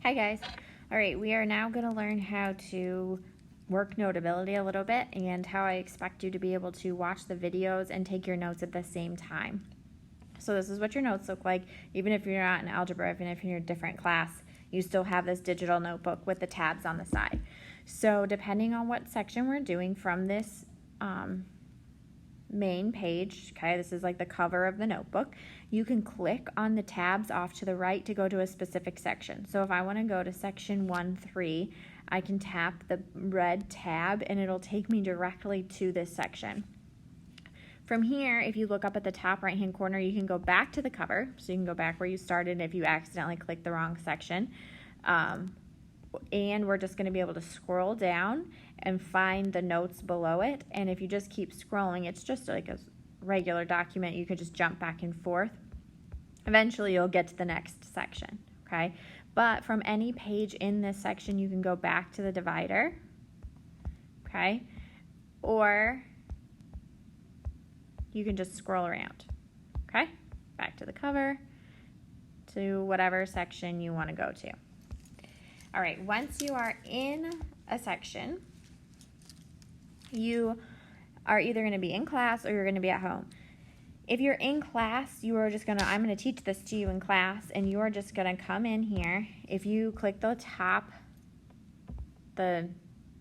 Hi guys. All right, we are now going to learn how to work Notability a little bit and how I expect you to be able to watch the videos and take your notes at the same time. So this is what your notes look like. Even if you're not in algebra, even if you're in a different class, you still have this digital notebook with the tabs on the side. So depending on what section we're doing from this main page, okay, this is like the cover of the notebook, you can click on the tabs off to the right to go to a specific section. So if I want to go to section 1-3, I can tap the red tab and it'll take me directly to this section. From here, if you look up at the top right hand corner, you can go back to the cover, so you can go back where you started if you accidentally clicked the wrong section. And we're just going to be able to scroll down and find the notes below it. And if you just keep scrolling, it's just like a regular document. You could just jump back and forth. Eventually, you'll get to the next section, okay? But from any page in this section, you can go back to the divider, okay? Or you can just scroll around, okay? Back to the cover, to whatever section you want to go to. All right, once you are in a section, you are either going to be in class or you're going to be at home. If you're in class, you are just going to, I'm going to teach this to you in class, and you are just going to come in here. If you click the top, the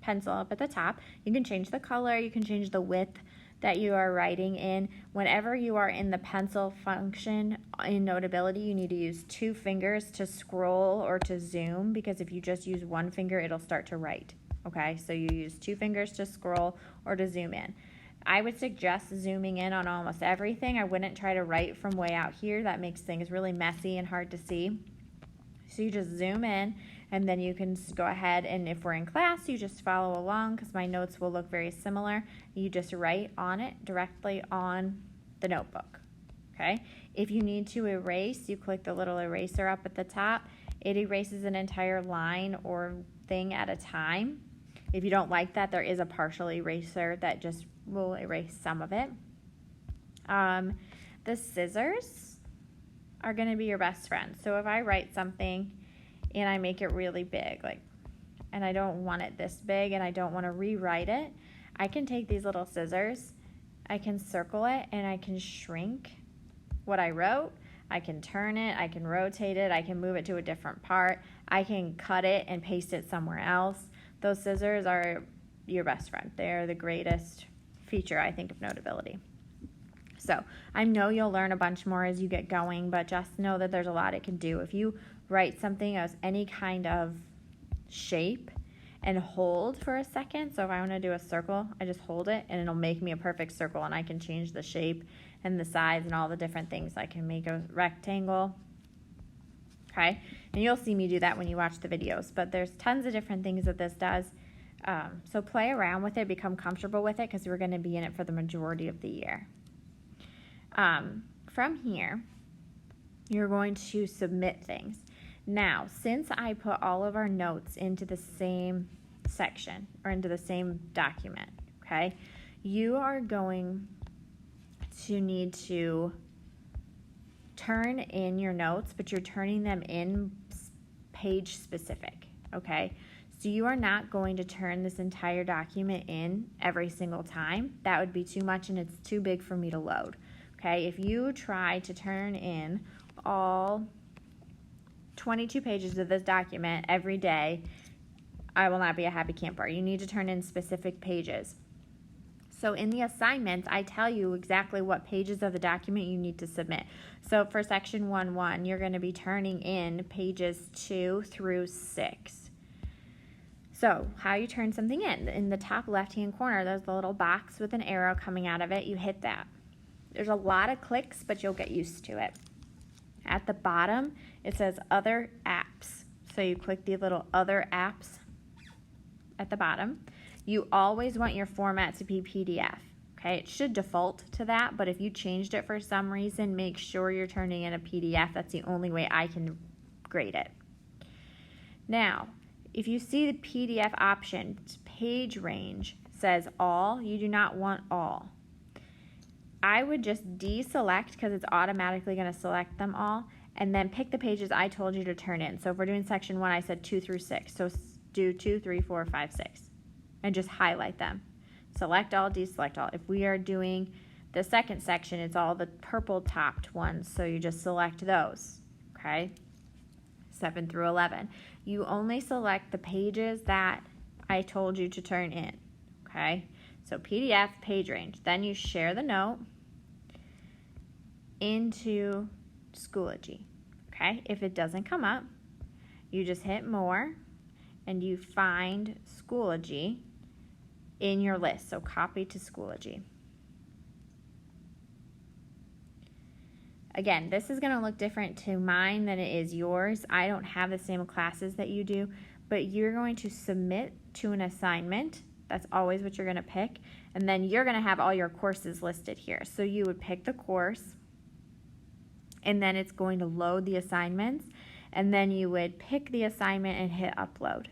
pencil up at the top, you can change the color, you can change the width that you are writing in. Whenever you are in the pencil function in Notability, you need to use 2 fingers to scroll or to zoom, because if you just use 1 finger, it'll start to write. Okay, so you use 2 fingers to scroll or to zoom in. I would suggest zooming in on almost everything. I wouldn't try to write from way out here. That makes things really messy and hard to see. So you just zoom in, and then you can go ahead, and if we're in class, you just follow along, because my notes will look very similar. You just write on it directly on the notebook, okay? If you need to erase, you click the little eraser up at the top. It erases an entire line or thing at a time. If you don't like that, there is a partial eraser that just will erase some of it. The scissors are going to be your best friend. So if I write something and I make it really big, and I don't want it this big and I don't want to rewrite it, I can take these little scissors, I can circle it, and I can shrink what I wrote. I can turn it, I can rotate it, I can move it to a different part, I can cut it and paste it somewhere else. Those scissors are your best friend. They're the greatest feature, I think, of Notability. So I know you'll learn a bunch more as you get going, but just know that there's a lot it can do. If you write something as any kind of shape and hold for a second, so if I want to do a circle, I just hold it and it'll make me a perfect circle, and I can change the shape and the size and all the different things. I can make a rectangle, okay? And you'll see me do that when you watch the videos, but there's tons of different things that this does. So play around with it, become comfortable with it, because we're going to be in it for the majority of the year. From here, you're going to submit things. Now, since I put all of our notes into the same section or into the same document, okay, you are going to need to turn in your notes, but you're turning them in page specific, okay? So you are not going to turn this entire document in every single time. That would be too much, and it's too big for me to load. Okay, if you try to turn in all 22 pages of this document every day, I will not be a happy camper. You need to turn in specific pages. So in the assignments, I tell you exactly what pages of the document you need to submit. So for section 1-1, you're going to be turning in pages 2 through 6. So how you turn something in the top left-hand corner, there's the little box with an arrow coming out of it. You hit that. There's a lot of clicks, but you'll get used to it. At the bottom, it says Other Apps. So you click the little Other Apps at the bottom. You always want your format to be PDF. Okay, it should default to that, but if you changed it for some reason, make sure you're turning in a PDF. That's the only way I can grade it. Now, if you see the PDF option, page range says all. You do not want all. I would just deselect, because it's automatically going to select them all, and then pick the pages I told you to turn in. So if we're doing section 1, I said 2 through 6. So do 2, 3, 4, 5, 6, and just highlight them. Select all, deselect all. If we are doing the second section, it's all the purple topped ones, so you just select those, okay? 7 through 11. You only select the pages that I told you to turn in, okay? So PDF, page range. Then you share the note into Schoology, okay? If it doesn't come up, you just hit more and you find Schoology in your list. So copy to Schoology. Again, this is going to look different to mine than it is yours. I don't have the same classes that you do, but you're going to submit to an assignment. That's always what you're going to pick. And then you're going to have all your courses listed here. So you would pick the course, and then it's going to load the assignments, and then you would pick the assignment and hit upload.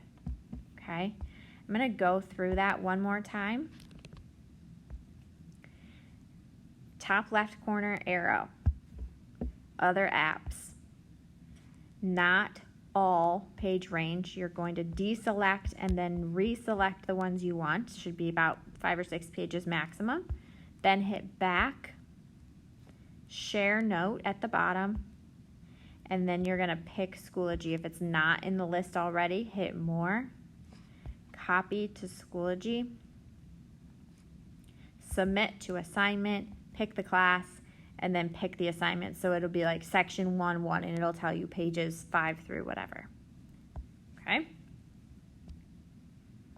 Okay? I'm going to go through that one more time. Top left corner arrow. Other apps. Not all page range. You're going to deselect and then reselect the ones you want. Should be about 5 or 6 pages maximum. Then hit back. Share note at the bottom. And then you're going to pick Schoology. If it's not in the list already, hit more. Copy to Schoology. Submit to assignment. Pick the class. And then pick the assignment. So it'll be like section 1, 1, and it'll tell you pages 5 through whatever. Okay?